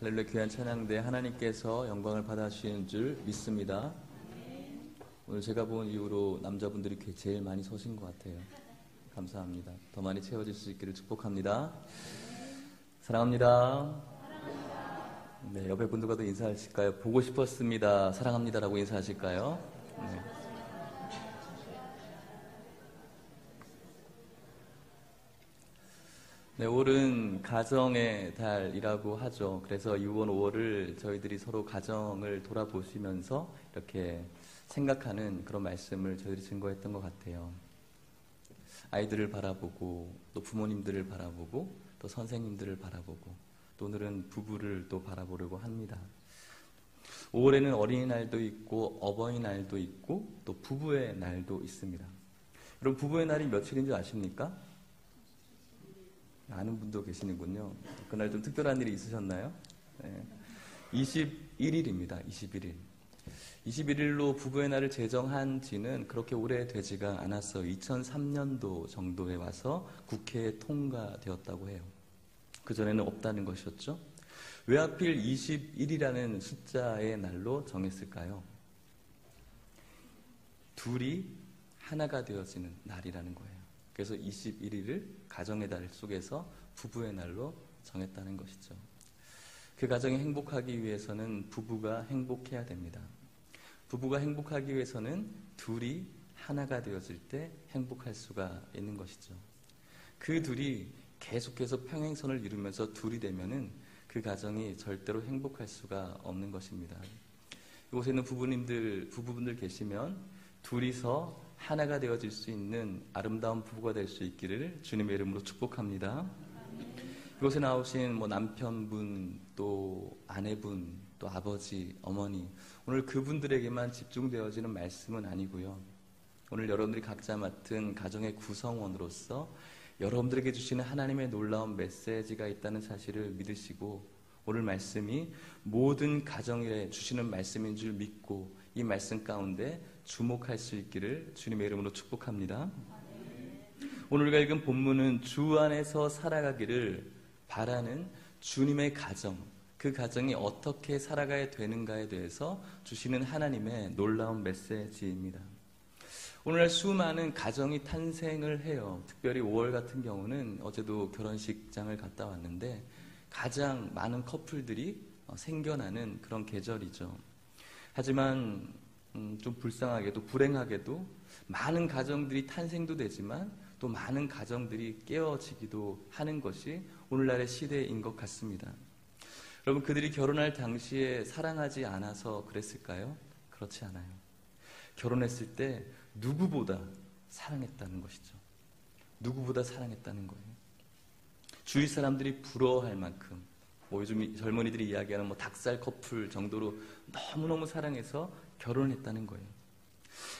할렐루야. 귀한 찬양대 하나님께서 영광을 받아주시는 줄 믿습니다. 오늘 제가 본 이후로 남자분들이 제일 많이 서신 것 같아요. 감사합니다. 더 많이 채워질 수 있기를 축복합니다. 사랑합니다. 네, 옆에 분들과도 인사하실까요? 보고 싶었습니다. 사랑합니다라고 인사하실까요? 네. 네, 5월은 가정의 달이라고 하죠. 그래서 6월, 5월을 저희들이 서로 가정을 돌아보시면서 이렇게 생각하는 그런 말씀을 저희들이 증거했던 것 같아요. 아이들을 바라보고, 또 부모님들을 바라보고, 또 선생님들을 바라보고, 또 오늘은 부부를 또 바라보려고 합니다. 5월에는 어린이날도 있고, 어버이날도 있고, 또 부부의 날도 있습니다. 여러분, 부부의 날이 며칠인 줄 아십니까? 아는 분도 계시는군요. 그날 좀 특별한 일이 있으셨나요? 네. 21일입니다. 21일. 21일로 부부의 날을 제정한 지는 그렇게 오래되지가 않았어요. 2003년도 정도에 와서 국회에 통과되었다고 해요. 그전에는 없다는 것이었죠. 왜 하필 21이라는 숫자의 날로 정했을까요? 둘이 하나가 되어지는 날이라는 거예요. 그래서 21일을 가정의 달 속에서 부부의 날로 정했다는 것이죠. 그 가정이 행복하기 위해서는 부부가 행복해야 됩니다. 부부가 행복하기 위해서는 둘이 하나가 되어질 때 행복할 수가 있는 것이죠. 그 둘이 계속해서 평행선을 이루면서 둘이 되면은 그 가정이 절대로 행복할 수가 없는 것입니다. 이곳에 있는 부부분들 계시면 둘이서 하나가 되어질 수 있는 아름다운 부부가 될 수 있기를 주님의 이름으로 축복합니다. 이곳에 나오신 남편분, 또 아내분, 또 아버지, 어머니, 오늘 그분들에게만 집중되어지는 말씀은 아니고요. 오늘 여러분들이 각자 맡은 가정의 구성원으로서 여러분들에게 주시는 하나님의 놀라운 메시지가 있다는 사실을 믿으시고, 오늘 말씀이 모든 가정에 주시는 말씀인 줄 믿고 이 말씀 가운데 주목할 수 있기를 주님의 이름으로 축복합니다. 오늘 우리가 읽은 본문은 주 안에서 살아가기를 바라는 주님의 가정, 그 가정이 어떻게 살아가야 되는가에 대해서 주시는 하나님의 놀라운 메시지입니다. 오늘날 수많은 가정이 탄생을 해요. 특별히 5월 같은 경우는 어제도 결혼식장을 갔다 왔는데 가장 많은 커플들이 생겨나는 그런 계절이죠. 하지만 좀 불쌍하게도 불행하게도 많은 가정들이 탄생도 되지만 또 많은 가정들이 깨어지기도 하는 것이 오늘날의 시대인 것 같습니다. 여러분, 그들이 결혼할 당시에 사랑하지 않아서 그랬을까요? 그렇지 않아요. 결혼했을 때 누구보다 사랑했다는 것이죠. 누구보다 사랑했다는 거예요. 주위 사람들이 부러워할 만큼, 요즘 젊은이들이 이야기하는 닭살 커플 정도로 너무너무 사랑해서 결혼했다는 거예요.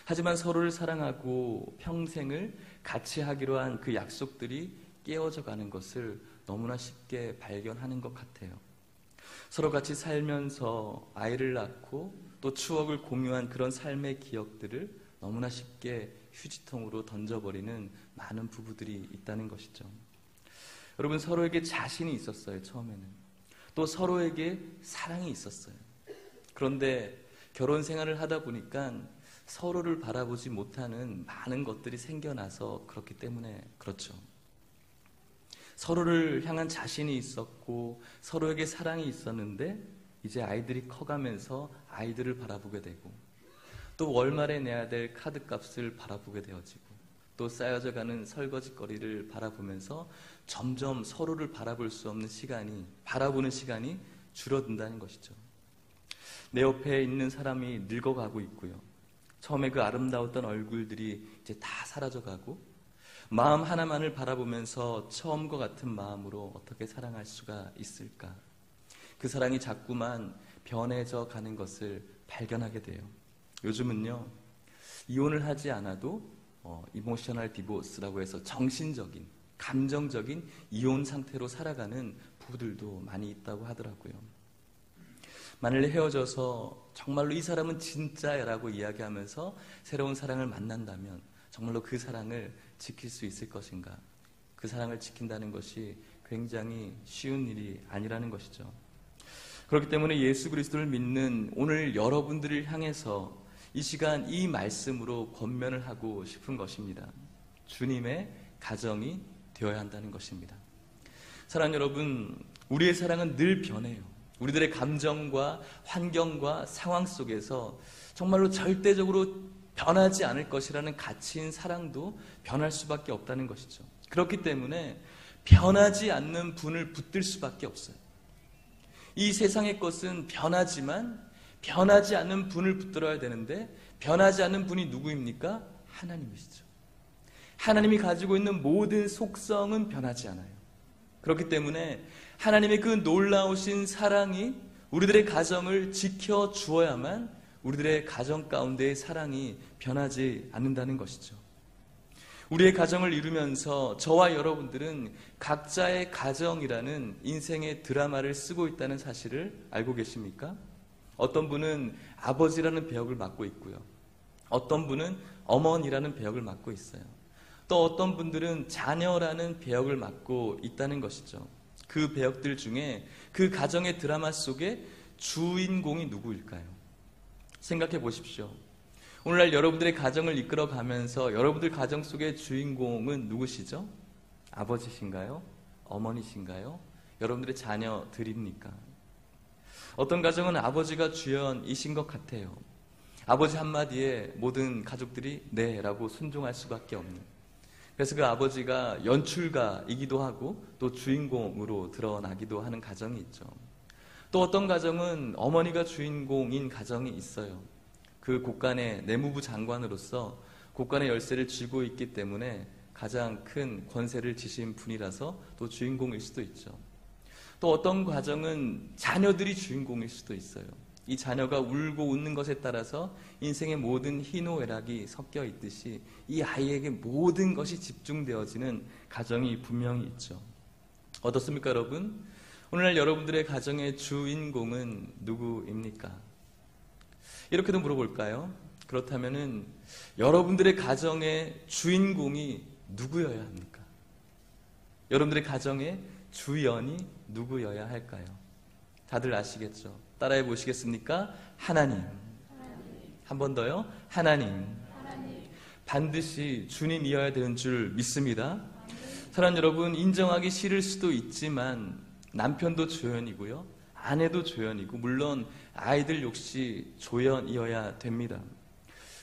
하지만 서로를 사랑하고 평생을 같이 하기로 한 그 약속들이 깨어져 가는 것을 너무나 쉽게 발견하는 것 같아요. 서로 같이 살면서 아이를 낳고 또 추억을 공유한 그런 삶의 기억들을 너무나 쉽게 휴지통으로 던져버리는 많은 부부들이 있다는 것이죠. 여러분, 서로에게 자신이 있었어요. 처음에는. 또 서로에게 사랑이 있었어요. 그런데 결혼 생활을 하다 보니까 서로를 바라보지 못하는 많은 것들이 생겨나서 그렇기 때문에 그렇죠. 서로를 향한 자신이 있었고 서로에게 사랑이 있었는데 이제 아이들이 커가면서 아이들을 바라보게 되고 또 월말에 내야 될 카드값을 바라보게 되어지고 또 쌓여져 가는 설거지거리를 바라보면서 점점 서로를 바라볼 수 없는 바라보는 시간이 줄어든다는 것이죠. 내 옆에 있는 사람이 늙어가고 있고요. 처음에 그 아름다웠던 얼굴들이 이제 다 사라져가고 마음 하나만을 바라보면서 처음과 같은 마음으로 어떻게 사랑할 수가 있을까? 그 사랑이 자꾸만 변해져 가는 것을 발견하게 돼요. 요즘은요, 이혼을 하지 않아도 이모셔널 디보스라고 해서 정신적인, 감정적인 이혼 상태로 살아가는 부부들도 많이 있다고 하더라고요. 만일 헤어져서 정말로 이 사람은 진짜야라고 이야기하면서 새로운 사랑을 만난다면 정말로 그 사랑을 지킬 수 있을 것인가? 그 사랑을 지킨다는 것이 굉장히 쉬운 일이 아니라는 것이죠. 그렇기 때문에 예수 그리스도를 믿는 오늘 여러분들을 향해서 이 시간 이 말씀으로 권면을 하고 싶은 것입니다. 주님의 가정이 되어야 한다는 것입니다. 사랑하는 여러분, 우리의 사랑은 늘 변해요. 우리들의 감정과 환경과 상황 속에서 정말로 절대적으로 변하지 않을 것이라는 가치인 사랑도 변할 수밖에 없다는 것이죠. 그렇기 때문에 변하지 않는 분을 붙들 수밖에 없어요. 이 세상의 것은 변하지만 변하지 않는 분을 붙들어야 되는데 변하지 않는 분이 누구입니까? 하나님이시죠. 하나님이 가지고 있는 모든 속성은 변하지 않아요. 그렇기 때문에 하나님의 그 놀라우신 사랑이 우리들의 가정을 지켜주어야만 우리들의 가정 가운데의 사랑이 변하지 않는다는 것이죠. 우리의 가정을 이루면서 저와 여러분들은 각자의 가정이라는 인생의 드라마를 쓰고 있다는 사실을 알고 계십니까? 어떤 분은 아버지라는 배역을 맡고 있고요. 어떤 분은 어머니라는 배역을 맡고 있어요. 또 어떤 분들은 자녀라는 배역을 맡고 있다는 것이죠. 그 배역들 중에 그 가정의 드라마 속에 주인공이 누구일까요? 생각해 보십시오. 오늘날 여러분들의 가정을 이끌어가면서 여러분들 가정 속의 주인공은 누구시죠? 아버지신가요? 어머니신가요? 여러분들의 자녀들입니까? 어떤 가정은 아버지가 주연이신 것 같아요. 아버지 한마디에 모든 가족들이 네 라고 순종할 수밖에 없는, 그래서 그 아버지가 연출가이기도 하고 또 주인공으로 드러나기도 하는 가정이 있죠. 또 어떤 가정은 어머니가 주인공인 가정이 있어요. 그 곳간의 내무부 장관으로서 곳간의 열쇠를 쥐고 있기 때문에 가장 큰 권세를 지신 분이라서 또 주인공일 수도 있죠. 또 어떤 가정은 자녀들이 주인공일 수도 있어요. 이 자녀가 울고 웃는 것에 따라서 인생의 모든 희노애락이 섞여 있듯이 이 아이에게 모든 것이 집중되어지는 가정이 분명히 있죠. 어떻습니까, 여러분? 오늘날 여러분들의 가정의 주인공은 누구입니까? 이렇게도 물어볼까요? 그렇다면은 여러분들의 가정의 주인공이 누구여야 합니까? 여러분들의 가정의 주연이 누구여야 할까요? 다들 아시겠죠? 따라해 보시겠습니까? 하나님. 한 번 더요. 하나님. 반드시 주님이어야 되는 줄 믿습니다. 사랑하는 여러분, 인정하기 싫을 수도 있지만 남편도 조연이고요, 아내도 조연이고, 물론 아이들 역시 조연이어야 됩니다.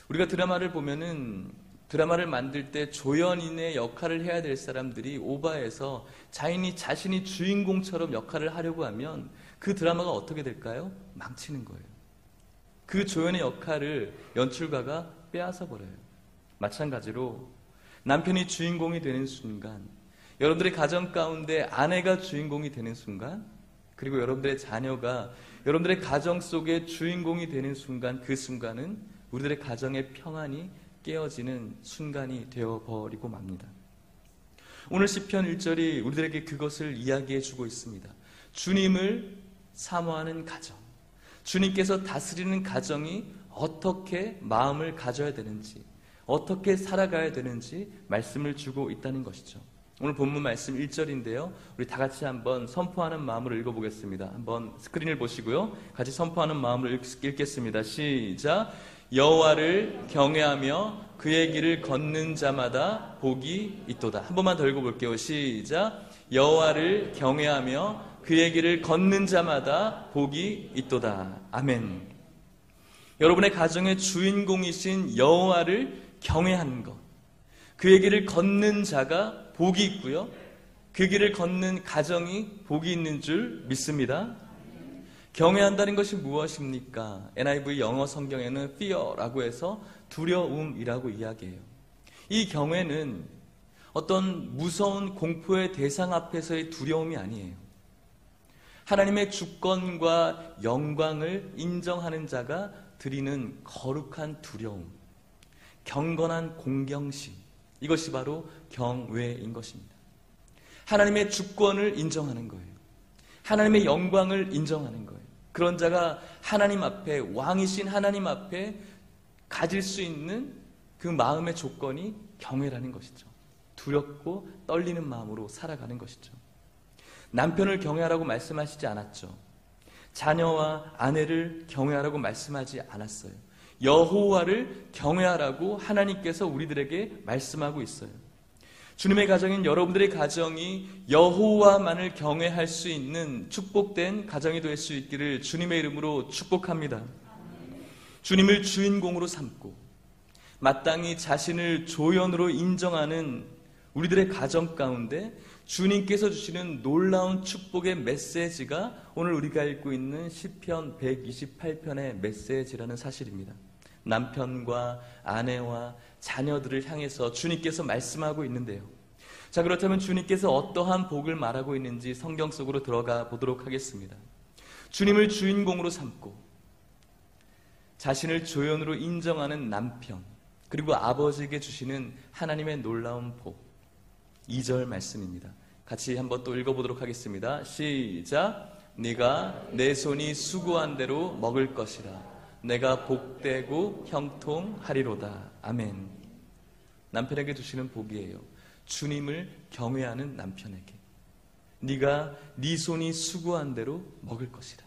우리가 드라마를 보면은 드라마를 만들 때 조연인의 역할을 해야 될 사람들이 오바해서 자신이 주인공처럼 역할을 하려고 하면 그 드라마가 어떻게 될까요? 망치는 거예요. 그 조연의 역할을 연출가가 빼앗아 버려요. 마찬가지로 남편이 주인공이 되는 순간, 여러분들의 가정 가운데 아내가 주인공이 되는 순간, 그리고 여러분들의 자녀가 여러분들의 가정 속의 주인공이 되는 순간, 그 순간은 우리들의 가정의 평안이 깨어지는 순간이 되어버리고 맙니다. 오늘 시편 1절이 우리들에게 그것을 이야기해 주고 있습니다. 주님을 사모하는 가정, 주님께서 다스리는 가정이 어떻게 마음을 가져야 되는지, 어떻게 살아가야 되는지 말씀을 주고 있다는 것이죠. 오늘 본문 말씀 1절인데요. 우리 다 같이 한번 선포하는 마음으로 읽어보겠습니다. 한번 스크린을 보시고요. 같이 선포하는 마음으로 읽겠습니다. 시작. 여호와를 경외하며 그의 길을 걷는 자마다 복이 있도다. 한 번만 더 읽어볼게요. 시작. 여호와를 경외하며 그의 길을 걷는 자마다 복이 있도다. 아멘. 여러분의 가정의 주인공이신 여호와를 경외하는 것, 그의 길을 걷는 자가 복이 있고요, 그 길을 걷는 가정이 복이 있는 줄 믿습니다. 경외한다는 것이 무엇입니까? NIV 영어 성경에는 fear라고 해서 두려움이라고 이야기해요. 이 경외는 어떤 무서운 공포의 대상 앞에서의 두려움이 아니에요. 하나님의 주권과 영광을 인정하는 자가 드리는 거룩한 두려움, 경건한 공경심, 이것이 바로 경외인 것입니다. 하나님의 주권을 인정하는 거예요. 하나님의 영광을 인정하는 거예요. 그런 자가 하나님 앞에, 왕이신 하나님 앞에 가질 수 있는 그 마음의 조건이 경외라는 것이죠. 두렵고 떨리는 마음으로 살아가는 것이죠. 남편을 경외하라고 말씀하시지 않았죠. 자녀와 아내를 경외하라고 말씀하지 않았어요. 여호와를 경외하라고 하나님께서 우리들에게 말씀하고 있어요. 주님의 가정인 여러분들의 가정이 여호와만을 경외할 수 있는 축복된 가정이 될 수 있기를 주님의 이름으로 축복합니다. 주님을 주인공으로 삼고 마땅히 자신을 조연으로 인정하는 우리들의 가정 가운데 주님께서 주시는 놀라운 축복의 메시지가 오늘 우리가 읽고 있는 시편 128편의 메시지라는 사실입니다. 남편과 아내와 자녀들을 향해서 주님께서 말씀하고 있는데요. 자, 그렇다면 주님께서 어떠한 복을 말하고 있는지 성경 속으로 들어가 보도록 하겠습니다. 주님을 주인공으로 삼고 자신을 조연으로 인정하는 남편, 그리고 아버지에게 주시는 하나님의 놀라운 복. 2절 말씀입니다. 같이 한번 또 읽어보도록 하겠습니다. 시작. 네가 내 손이 수고한 대로 먹을 것이라. 내가 복되고 형통하리로다. 아멘. 남편에게 주시는 복이에요. 주님을 경외하는 남편에게. 네가 네 손이 수고한 대로 먹을 것이라.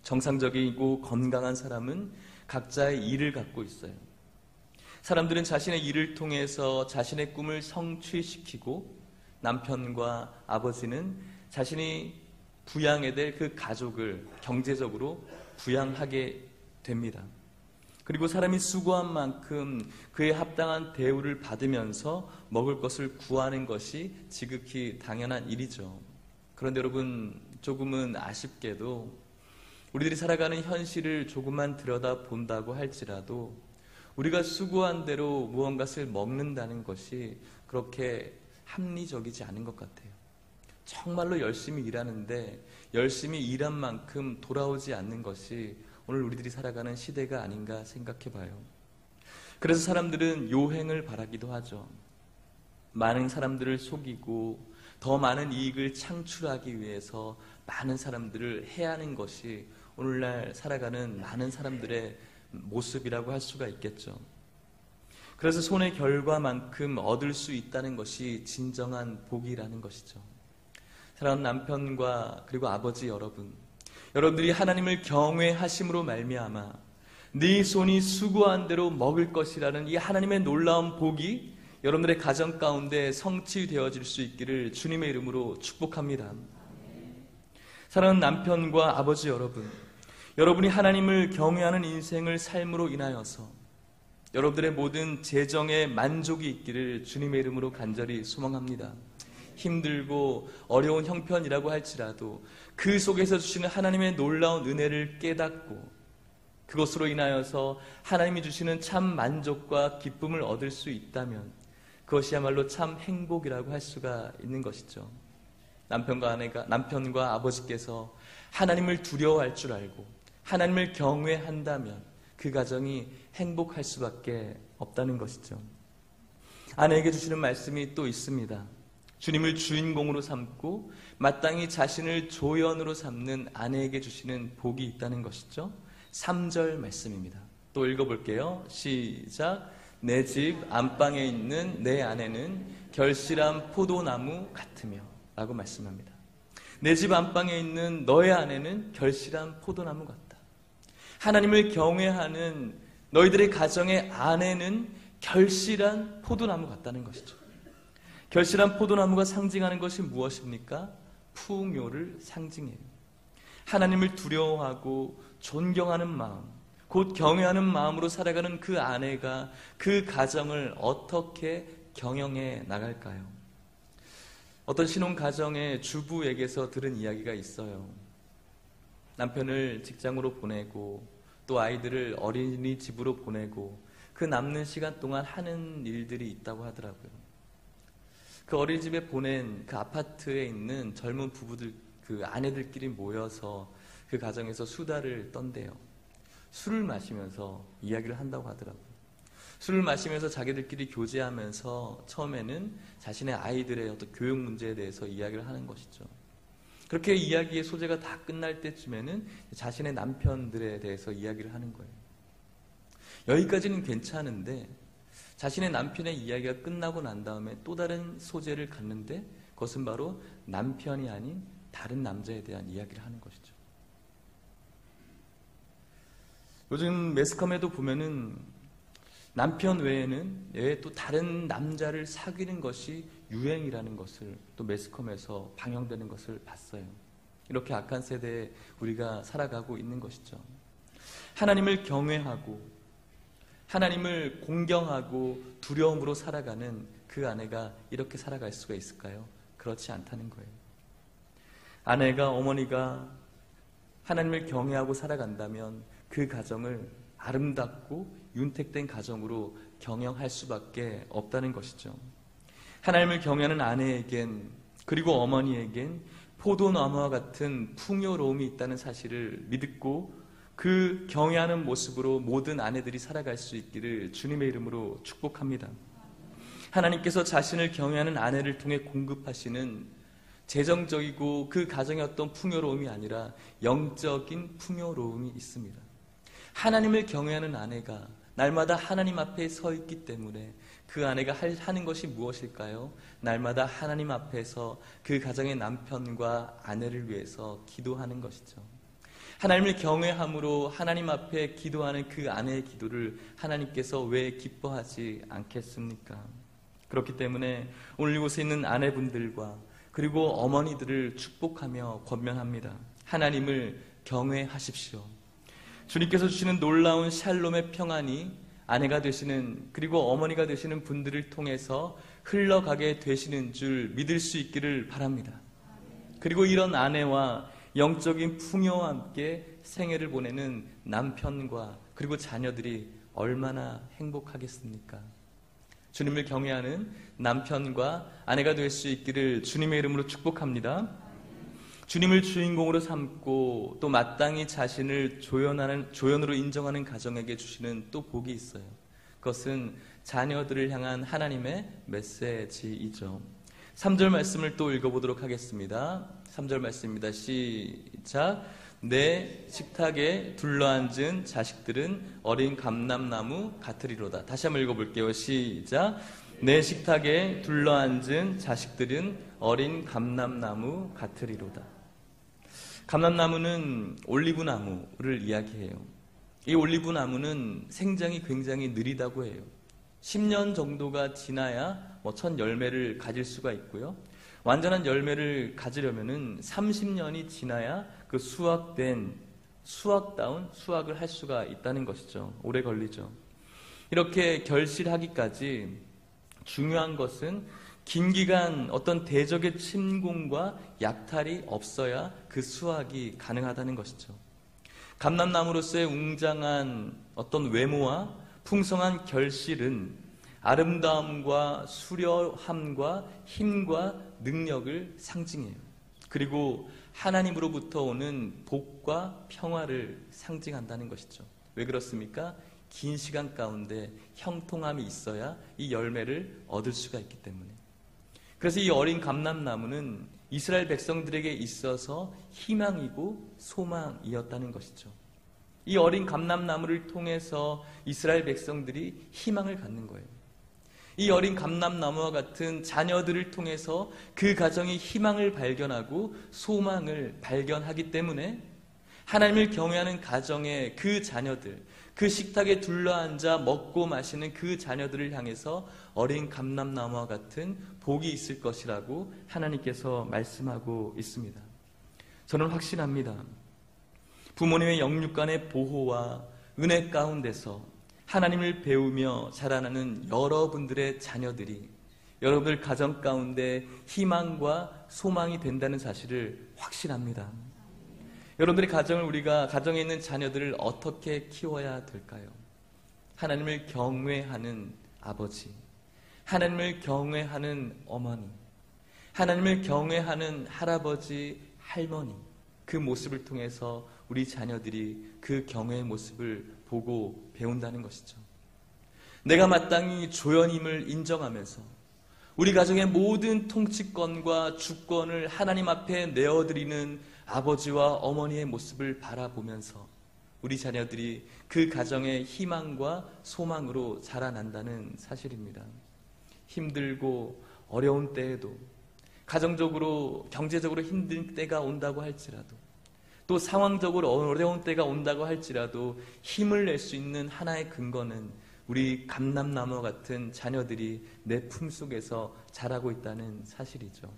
정상적이고 건강한 사람은 각자의 일을 갖고 있어요. 사람들은 자신의 일을 통해서 자신의 꿈을 성취시키고 남편과 아버지는 자신이 부양해야 될 그 가족을 경제적으로 부양하게 됩니다. 그리고 사람이 수고한 만큼 그에 합당한 대우를 받으면서 먹을 것을 구하는 것이 지극히 당연한 일이죠. 그런데 여러분, 조금은 아쉽게도 우리들이 살아가는 현실을 조금만 들여다본다고 할지라도 우리가 수고한 대로 무언가를 먹는다는 것이 그렇게 합리적이지 않은 것 같아요. 정말로 열심히 일하는데 열심히 일한 만큼 돌아오지 않는 것이 오늘 우리들이 살아가는 시대가 아닌가 생각해 봐요. 그래서 사람들은 요행을 바라기도 하죠. 많은 사람들을 속이고 더 많은 이익을 창출하기 위해서 많은 사람들을 해하는 것이 오늘날 살아가는 많은 사람들의 모습이라고 할 수가 있겠죠. 그래서 손의 결과만큼 얻을 수 있다는 것이 진정한 복이라는 것이죠. 사랑하는 남편과 그리고 아버지 여러분, 여러분들이 하나님을 경외하심으로 말미암아 네 손이 수고한 대로 먹을 것이라는 이 하나님의 놀라운 복이 여러분들의 가정 가운데 성취되어질 수 있기를 주님의 이름으로 축복합니다. 사랑하는 남편과 아버지 여러분, 여러분이 하나님을 경외하는 인생을 삶으로 인하여서 여러분들의 모든 재정에 만족이 있기를 주님의 이름으로 간절히 소망합니다. 힘들고 어려운 형편이라고 할지라도 그 속에서 주시는 하나님의 놀라운 은혜를 깨닫고 그것으로 인하여서 하나님이 주시는 참 만족과 기쁨을 얻을 수 있다면 그것이야말로 참 행복이라고 할 수가 있는 것이죠. 남편과 아버지께서 하나님을 두려워할 줄 알고 하나님을 경외한다면 그 가정이 행복할 수밖에 없다는 것이죠. 아내에게 주시는 말씀이 또 있습니다. 주님을 주인공으로 삼고 마땅히 자신을 조연으로 삼는 아내에게 주시는 복이 있다는 것이죠. 3절 말씀입니다. 또 읽어볼게요. 시작. 내 집 안방에 있는 내 아내는 결실한 포도나무 같으며 라고 말씀합니다. 내 집 안방에 있는 너의 아내는 결실한 포도나무 같다. 하나님을 경외하는 너희들의 가정의 아내는 결실한 포도나무 같다는 것이죠. 결실한 포도나무가 상징하는 것이 무엇입니까? 풍요를 상징해요. 하나님을 두려워하고 존경하는 마음, 곧 경외하는 마음으로 살아가는 그 아내가 그 가정을 어떻게 경영해 나갈까요? 어떤 신혼 가정의 주부에게서 들은 이야기가 있어요. 남편을 직장으로 보내고 또 아이들을 어린이집으로 보내고 그 남는 시간 동안 하는 일들이 있다고 하더라고요. 그 어린이집에 보낸 그 아파트에 있는 젊은 부부들, 그 아내들끼리 모여서 그 가정에서 수다를 떤대요. 술을 마시면서 이야기를 한다고 하더라고요. 술을 마시면서 자기들끼리 교제하면서 처음에는 자신의 아이들의 어떤 교육 문제에 대해서 이야기를 하는 것이죠. 그렇게 이야기의 소재가 다 끝날 때쯤에는 자신의 남편들에 대해서 이야기를 하는 거예요. 여기까지는 괜찮은데 자신의 남편의 이야기가 끝나고 난 다음에 또 다른 소재를 갖는데 그것은 바로 남편이 아닌 다른 남자에 대한 이야기를 하는 것이죠. 요즘 매스컴에도 보면은 남편 외에는 또 다른 남자를 사귀는 것이 유행이라는 것을 또 매스컴에서 방영되는 것을 봤어요. 이렇게 악한 세대에 우리가 살아가고 있는 것이죠. 하나님을 경외하고 하나님을 공경하고 두려움으로 살아가는 그 아내가 이렇게 살아갈 수가 있을까요? 그렇지 않다는 거예요. 아내가, 어머니가 하나님을 경외하고 살아간다면 그 가정을 아름답고 윤택된 가정으로 경영할 수밖에 없다는 것이죠. 하나님을 경외하는 아내에겐, 그리고 어머니에겐 포도나무와 같은 풍요로움이 있다는 사실을 믿고 그 경외하는 모습으로 모든 아내들이 살아갈 수 있기를 주님의 이름으로 축복합니다. 하나님께서 자신을 경외하는 아내를 통해 공급하시는 재정적이고 그 가정의 어떤 풍요로움이 아니라 영적인 풍요로움이 있습니다. 하나님을 경외하는 아내가 날마다 하나님 앞에 서 있기 때문에 그 아내가 하는 것이 무엇일까요? 날마다 하나님 앞에서 그 가정의 남편과 아내를 위해서 기도하는 것이죠. 하나님을 경외함으로 하나님 앞에 기도하는 그 아내의 기도를 하나님께서 왜 기뻐하지 않겠습니까? 그렇기 때문에 오늘 이곳에 있는 아내분들과 그리고 어머니들을 축복하며 권면합니다. 하나님을 경외하십시오. 주님께서 주시는 놀라운 샬롬의 평안이 아내가 되시는 그리고 어머니가 되시는 분들을 통해서 흘러가게 되시는 줄 믿을 수 있기를 바랍니다. 그리고 이런 아내와 영적인 풍요와 함께 생애를 보내는 남편과 그리고 자녀들이 얼마나 행복하겠습니까? 주님을 경외하는 남편과 아내가 될 수 있기를 주님의 이름으로 축복합니다. 주님을 주인공으로 삼고 또 마땅히 자신을 조연으로 인정하는 가정에게 주시는 또 복이 있어요. 그것은 자녀들을 향한 하나님의 메시지이죠. 3절 말씀을 또 읽어보도록 하겠습니다. 3절 말씀입니다. 시작. 내 식탁에 둘러앉은 자식들은 어린 감람나무 같으리로다. 다시 한번 읽어볼게요. 시작. 내 식탁에 둘러앉은 자식들은 어린 감람나무 같으리로다. 감람나무는 올리브나무를 이야기해요. 이 올리브나무는 생장이 굉장히 느리다고 해요. 10년 정도가 지나야 첫 열매를 가질 수가 있고요. 완전한 열매를 가지려면은 30년이 지나야 그 수확된 수확다운 수확을 할 수가 있다는 것이죠. 오래 걸리죠. 이렇게 결실하기까지 중요한 것은 긴 기간 어떤 대적의 침공과 약탈이 없어야 그 수확이 가능하다는 것이죠. 감람나무로서의 웅장한 어떤 외모와 풍성한 결실은 아름다움과 수려함과 힘과 능력을 상징해요. 그리고 하나님으로부터 오는 복과 평화를 상징한다는 것이죠. 왜 그렇습니까? 긴 시간 가운데 형통함이 있어야 이 열매를 얻을 수가 있기 때문에. 그래서 이 어린 감람나무는 이스라엘 백성들에게 있어서 희망이고 소망이었다는 것이죠. 이 어린 감람나무를 통해서 이스라엘 백성들이 희망을 갖는 거예요. 이 어린 감람나무와 같은 자녀들을 통해서 그 가정이 희망을 발견하고 소망을 발견하기 때문에 하나님을 경외하는 가정의 그 자녀들, 그 식탁에 둘러앉아 먹고 마시는 그 자녀들을 향해서 어린 감람나무와 같은 복이 있을 것이라고 하나님께서 말씀하고 있습니다. 저는 확신합니다. 부모님의 영육간의 보호와 은혜 가운데서 하나님을 배우며 자라나는 여러분들의 자녀들이 여러분들 가정 가운데 희망과 소망이 된다는 사실을 확신합니다. 여러분들의 가정을 우리가 가정에 있는 자녀들을 어떻게 키워야 될까요? 하나님을 경외하는 아버지, 하나님을 경외하는 어머니, 하나님을 경외하는 할아버지, 할머니, 그 모습을 통해서 우리 자녀들이 그 경외의 모습을 보고 배운다는 것이죠. 내가 마땅히 조연임을 인정하면서 우리 가정의 모든 통치권과 주권을 하나님 앞에 내어드리는 아버지와 어머니의 모습을 바라보면서 우리 자녀들이 그 가정의 희망과 소망으로 자라난다는 사실입니다. 힘들고 어려운 때에도 가정적으로 경제적으로 힘든 때가 온다고 할지라도 또 상황적으로 어려운 때가 온다고 할지라도 힘을 낼 수 있는 하나의 근거는 우리 감람나무 같은 자녀들이 내 품속에서 자라고 있다는 사실이죠.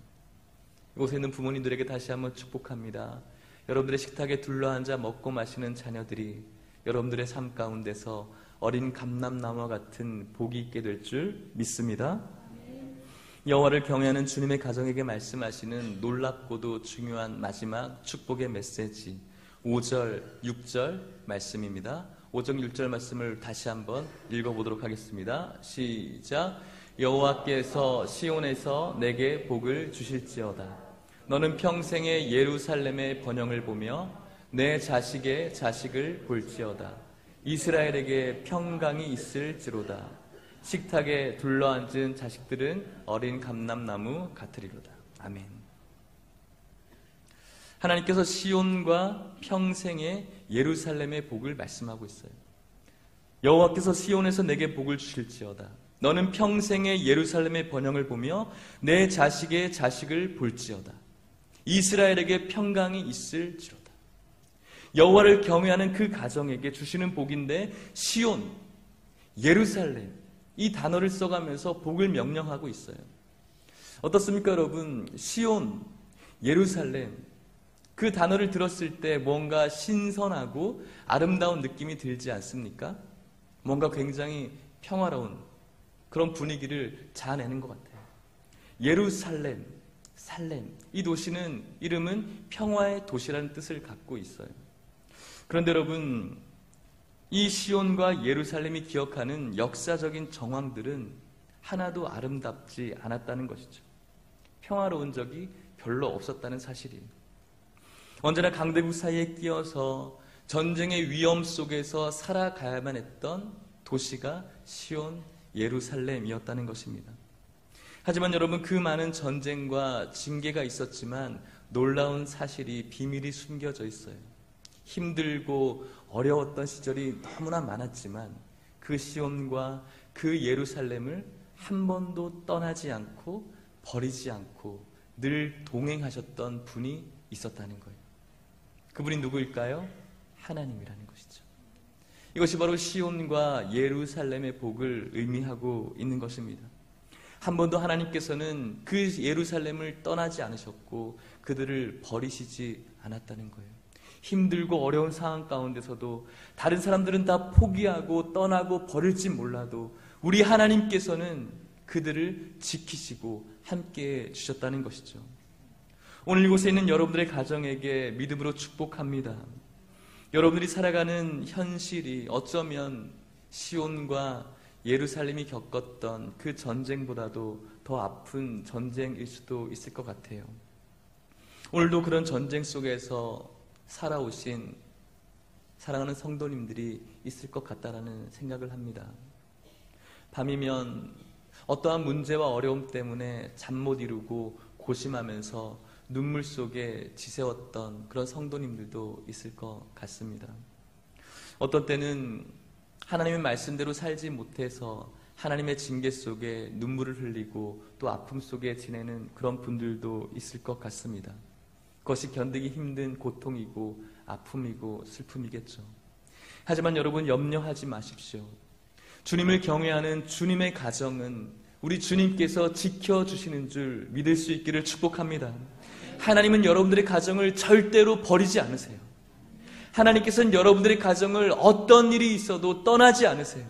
이곳에 있는 부모님들에게 다시 한번 축복합니다. 여러분들의 식탁에 둘러앉아 먹고 마시는 자녀들이 여러분들의 삶 가운데서 어린 감람나무와 같은 복이 있게 될 줄 믿습니다. 여호와를 경외하는 주님의 가정에게 말씀하시는 놀랍고도 중요한 마지막 축복의 메시지 5절, 6절 말씀입니다. 5절, 6절 말씀을 다시 한번 읽어보도록 하겠습니다. 시작. 여호와께서 시온에서 내게 복을 주실지어다. 너는 평생에 예루살렘의 번영을 보며 내 자식의 자식을 볼지어다. 이스라엘에게 평강이 있을지로다. 식탁에 둘러앉은 자식들은 어린 감람나무 같으리로다. 아멘. 하나님께서 시온과 평생의 예루살렘의 복을 말씀하고 있어요. 여호와께서 시온에서 내게 복을 주실지어다. 너는 평생의 예루살렘의 번영을 보며 내 자식의 자식을 볼지어다. 이스라엘에게 평강이 있을지로다. 여호와를 경외하는 그 가정에게 주시는 복인데 시온, 예루살렘 이 단어를 써가면서 복을 명령하고 있어요. 어떻습니까 여러분? 시온, 예루살렘 그 단어를 들었을 때 뭔가 신선하고 아름다운 느낌이 들지 않습니까? 뭔가 굉장히 평화로운 그런 분위기를 자아내는 것 같아요. 예루살렘, 살렘 이 도시는 이름은 평화의 도시라는 뜻을 갖고 있어요. 그런데 여러분 이 시온과 예루살렘이 기억하는 역사적인 정황들은 하나도 아름답지 않았다는 것이죠. 평화로운 적이 별로 없었다는 사실이에요. 언제나 강대국 사이에 끼어서 전쟁의 위험 속에서 살아가야만 했던 도시가 시온, 예루살렘이었다는 것입니다. 하지만 여러분 그 많은 전쟁과 징계가 있었지만 놀라운 사실이 비밀이 숨겨져 있어요. 힘들고 어려웠던 시절이 너무나 많았지만 그 시온과 그 예루살렘을 한 번도 떠나지 않고 버리지 않고 늘 동행하셨던 분이 있었다는 거예요. 그분이 누구일까요? 하나님이라는 것이죠. 이것이 바로 시온과 예루살렘의 복을 의미하고 있는 것입니다. 한 번도 하나님께서는 그 예루살렘을 떠나지 않으셨고 그들을 버리시지 않았다는 거예요. 힘들고 어려운 상황 가운데서도 다른 사람들은 다 포기하고 떠나고 버릴지 몰라도 우리 하나님께서는 그들을 지키시고 함께해 주셨다는 것이죠. 오늘 이곳에 있는 여러분들의 가정에게 믿음으로 축복합니다. 여러분들이 살아가는 현실이 어쩌면 시온과 예루살렘이 겪었던 그 전쟁보다도 더 아픈 전쟁일 수도 있을 것 같아요. 오늘도 그런 전쟁 속에서 살아오신 사랑하는 성도님들이 있을 것 같다라는 생각을 합니다. 밤이면 어떠한 문제와 어려움 때문에 잠 못 이루고 고심하면서 눈물 속에 지새웠던 그런 성도님들도 있을 것 같습니다. 어떤 때는 하나님의 말씀대로 살지 못해서 하나님의 징계 속에 눈물을 흘리고 또 아픔 속에 지내는 그런 분들도 있을 것 같습니다. 그것이 견디기 힘든 고통이고 아픔이고 슬픔이겠죠. 하지만 여러분 염려하지 마십시오. 주님을 경외하는 주님의 가정은 우리 주님께서 지켜주시는 줄 믿을 수 있기를 축복합니다. 하나님은 여러분들의 가정을 절대로 버리지 않으세요. 하나님께서는 여러분들의 가정을 어떤 일이 있어도 떠나지 않으세요.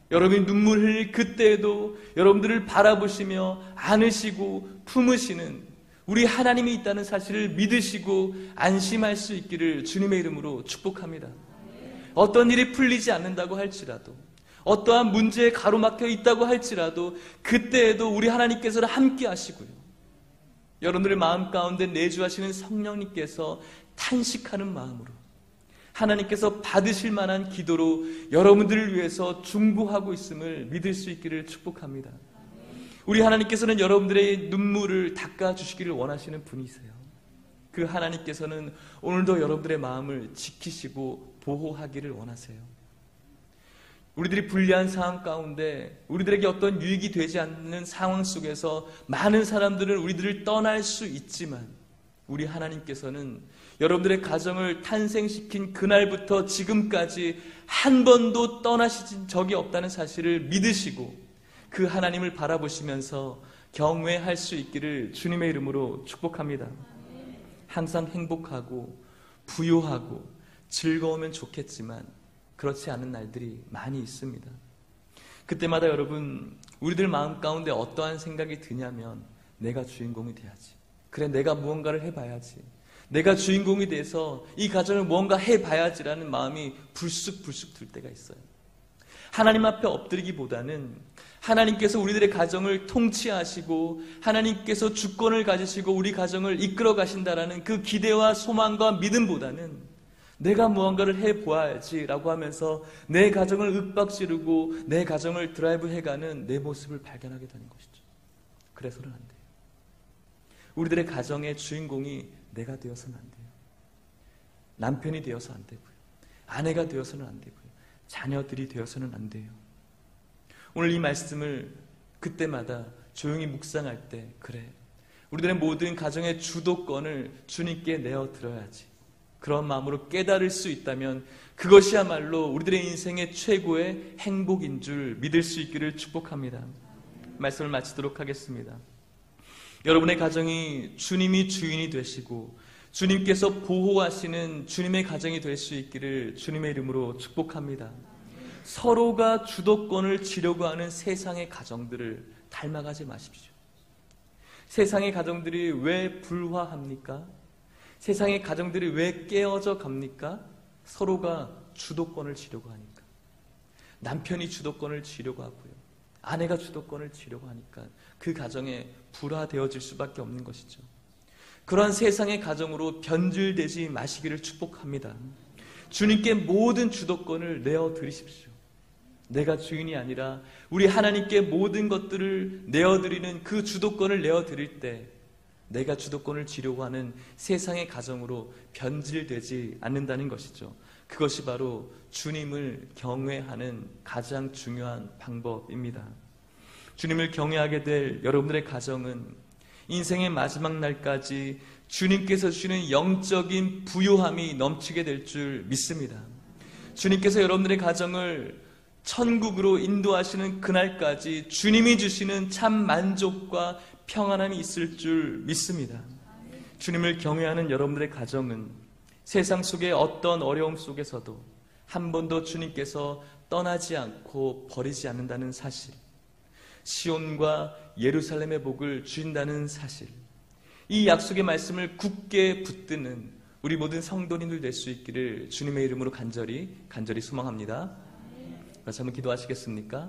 여러분이 눈물 흘릴 그때에도 여러분들을 바라보시며 안으시고 품으시는 우리 하나님이 있다는 사실을 믿으시고 안심할 수 있기를 주님의 이름으로 축복합니다. 어떤 일이 풀리지 않는다고 할지라도 어떠한 문제에 가로막혀 있다고 할지라도 그때에도 우리 하나님께서는 함께 하시고요. 여러분들의 마음 가운데 내주하시는 성령님께서 탄식하는 마음으로 하나님께서 받으실 만한 기도로 여러분들을 위해서 중보하고 있음을 믿을 수 있기를 축복합니다. 우리 하나님께서는 여러분들의 눈물을 닦아주시기를 원하시는 분이세요. 그 하나님께서는 오늘도 여러분들의 마음을 지키시고 보호하기를 원하세요. 우리들이 불리한 상황 가운데 우리들에게 어떤 유익이 되지 않는 상황 속에서 많은 사람들은 우리들을 떠날 수 있지만 우리 하나님께서는 여러분들의 가정을 탄생시킨 그날부터 지금까지 한 번도 떠나신 적이 없다는 사실을 믿으시고 그 하나님을 바라보시면서 경외할 수 있기를 주님의 이름으로 축복합니다. 항상 행복하고 부유하고 즐거우면 좋겠지만 그렇지 않은 날들이 많이 있습니다. 그때마다 여러분, 우리들 마음 가운데 어떠한 생각이 드냐면 내가 주인공이 돼야지. 그래, 내가 무언가를 해봐야지. 내가 주인공이 돼서 이 가정을 무언가 해봐야지라는 마음이 불쑥불쑥 들 때가 있어요. 하나님 앞에 엎드리기보다는 하나님께서 우리들의 가정을 통치하시고 하나님께서 주권을 가지시고 우리 가정을 이끌어 가신다라는 그 기대와 소망과 믿음보다는 내가 무언가를 해보아야지라고 하면서 내 가정을 윽박지르고 내 가정을 드라이브 해가는 내 모습을 발견하게 되는 것이죠. 그래서는 안 돼요. 우리들의 가정의 주인공이 내가 되어서는 안 돼요. 남편이 되어서 안 되고요. 아내가 되어서는 안 되고요. 자녀들이 되어서는 안 돼요. 오늘 이 말씀을 그때마다 조용히 묵상할 때, 그래, 우리들의 모든 가정의 주도권을 주님께 내어드려야지. 그런 마음으로 깨달을 수 있다면 그것이야말로 우리들의 인생의 최고의 행복인 줄 믿을 수 있기를 축복합니다. 말씀을 마치도록 하겠습니다. 여러분의 가정이 주님이 주인이 되시고 주님께서 보호하시는 주님의 가정이 될 수 있기를 주님의 이름으로 축복합니다. 서로가 주도권을 쥐려고 하는 세상의 가정들을 닮아가지 마십시오. 세상의 가정들이 왜 불화합니까? 세상의 가정들이 왜 깨어져 갑니까? 서로가 주도권을 쥐려고 하니까. 남편이 주도권을 쥐려고 하고요. 아내가 주도권을 쥐려고 하니까 그 가정에 불화되어질 수밖에 없는 것이죠. 그러한 세상의 가정으로 변질되지 마시기를 축복합니다. 주님께 모든 주도권을 내어드리십시오. 내가 주인이 아니라 우리 하나님께 모든 것들을 내어드리는 그 주도권을 내어드릴 때 내가 주도권을 쥐려고 하는 세상의 가정으로 변질되지 않는다는 것이죠. 그것이 바로 주님을 경외하는 가장 중요한 방법입니다. 주님을 경외하게 될 여러분들의 가정은 인생의 마지막 날까지 주님께서 주시는 영적인 부요함이 넘치게 될 줄 믿습니다. 주님께서 여러분들의 가정을 천국으로 인도하시는 그날까지 주님이 주시는 참 만족과 평안함이 있을 줄 믿습니다. 주님을 경외하는 여러분들의 가정은 세상 속의 어떤 어려움 속에서도 한 번도 주님께서 떠나지 않고 버리지 않는다는 사실, 시온과 예루살렘의 복을 주신다는 사실, 이 약속의 말씀을 굳게 붙드는 우리 모든 성도님들 될 수 있기를 주님의 이름으로 간절히 소망합니다. 같이 한번 기도하시겠습니까?